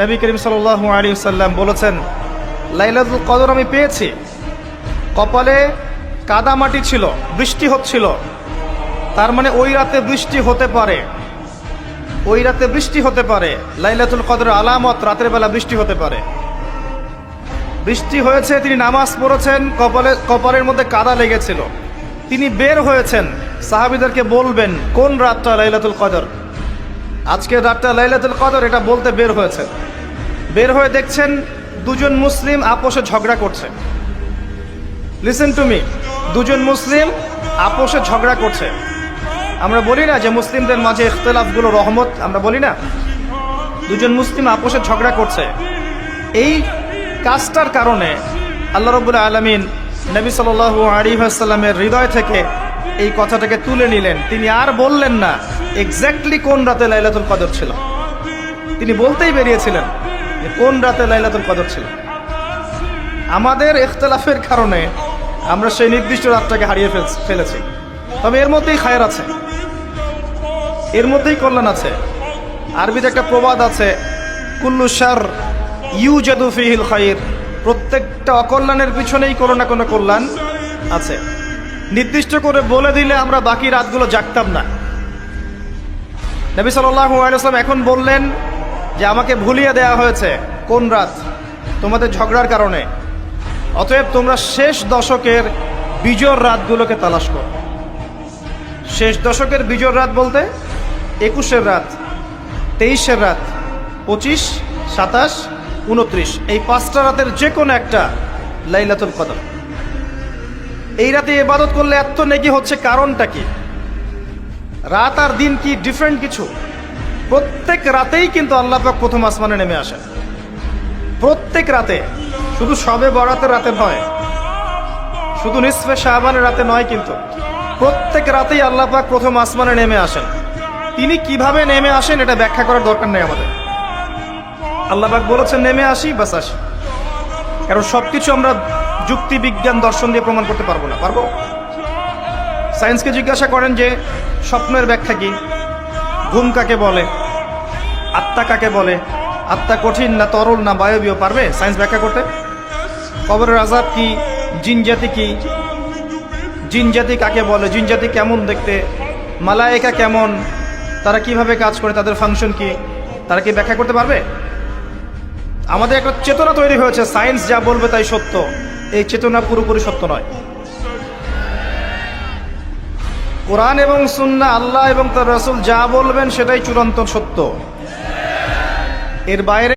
নবী করিম সাল্লাল্লাহু আলাইহি ওয়াসাল্লাম বলেছেন, লাইলাতুল কদর আমি পেয়েছি, কপালে কাদামাটি ছিল, বৃষ্টি হচ্ছিল, তার মানে ওই রাতে বৃষ্টি হতে পারে, ওই রাতে বৃষ্টি হতে পারে। লাইলাতুল কদর আলামত, রাতের বেলা বৃষ্টি হতে পারে। বৃষ্টি হয়েছে, তিনি নামাজ পড়েছেন, কপালের মধ্যে কাদা লেগেছিল, তিনি বের হয়েছেন, সাহাবীদেরকে বলবেন কোন রাতটা লাইলাতুল কদর, আজকের রাতটা লাইলাতুল কদর, এটা বলতে বের হয়েছেন। বের হয়ে দেখছেন দুজন মুসলিম আপোষে ঝগড়া করছে। লিসেন টু মি, দুজন মুসলিম আপোষে ঝগড়া করছে। আমরা বলি না যে মুসলিমদের মাঝে ইখতিলাফগুলো রহমত, আমরা বলি না? দুজন মুসলিম আপোষে ঝগড়া করছে। এই কাজটার কারণে আল্লাহ রাব্বুল আলামিন নবী সাল্লাল্লাহু আলাইহি ওয়াসাল্লামের হৃদয় থেকে এই কথাটাকে তুলে নিলেন। তিনি আর বললেন না এক্স্যাক্টলি কোন রাতে লাইলাতুল কদর ছিল, তিনি বলতেই বেরিয়েছিলেন যে কোন রাতে লাইলাতুল কদর ছিল। আমাদের ইখতিলাফের কারণে আমরা সেই নির্দিষ্ট রাতটাকে হারিয়ে ফেলেছি। তবে এর মধ্যেই খায়ের আছে, এর মধ্যেই কল্যাণ আছে। আরবিতে একটা প্রবাদ আছে, কুল্লু শার ইউজাদু ফিহিল খায়র, প্রত্যেকটা অকল্যাণের পিছনেই কোনো না কোনো কল্যাণ আছে। নির্দিষ্ট করে বলে দিলে আমরা বাকি রাতগুলো জাগতাম না। নবী সাল্লাল্লাহু আলাইহি ওয়াসাল্লাম এখন বললেন যে আমাকে ভুলিয়ে দেওয়া হয়েছে কোন রাত, তোমাদের ঝগড়ার কারণে। অতএব তোমরা শেষ দশকের বিজোড় রাতগুলোকে তালাশ করো। শেষ দশকের বিজোড় রাত বলতে 21-এর রাত, 23-এর রাত, 25, 27, 29, এই 5টা রাতের যে কোনো একটা লাইলাতুল কদর। এই রাতে ইবাদত করলে এত নেকি হচ্ছে, কারণটা কি? রাত আর দিন কি ডিফারেন্ট কিছু? প্রত্যেক রাতেই কিন্তু আল্লাহ পাক প্রথম আসমানে নেমে আসেন, প্রত্যেক রাতে, শুধু শবে বরাতের রাতে নয়, শুধু নিসফে শাবানের রাতে নয়, কিন্তু প্রত্যেক রাতেই আল্লাহ পাক প্রথম আসমানে নেমে আসেন। তিনি কিভাবে নেমে আসেন এটা ব্যাখ্যা করার দরকার নেই আমাদের। আল্লাহ পাক বলেছেন নেমে আসি, বাস আসি। কারণ সবকিছু আমরা যুক্তি, বিজ্ঞান, দর্শন দিয়ে প্রমাণ করতে পারবো না। পারবো? সায়েন্সকে জিজ্ঞাসা করেন যে স্বপ্নের ব্যাখ্যা কি, ঘুম কাকে বলে, আত্মা কাকে বলে, আত্মা কঠিন না তরল না বায়বীয়, পারবে সায়েন্স ব্যাখ্যা করতে? কবরের আযাব কি, জিন জাতি কি, জিন জাতি কাকে বলে, জিন জাতি কেমন দেখতে, মালায়েকা কেমন, তারা কিভাবে কাজ করে, তাদের ফাংশন কি, তারা কি ব্যাখ্যা করতে পারবে? আমাদের একটা চেতনা তৈরি হয়েছে, সায়েন্স যা বলবে তাই সত্য। এই চেতনা পুরোপুরি সত্য নয়। কোরআন এবং সুন্নাহ, আল্লাহ এবং তার রাসূল যা বলবেন সেটাই চূড়ান্ত সত্য। এর বাইরে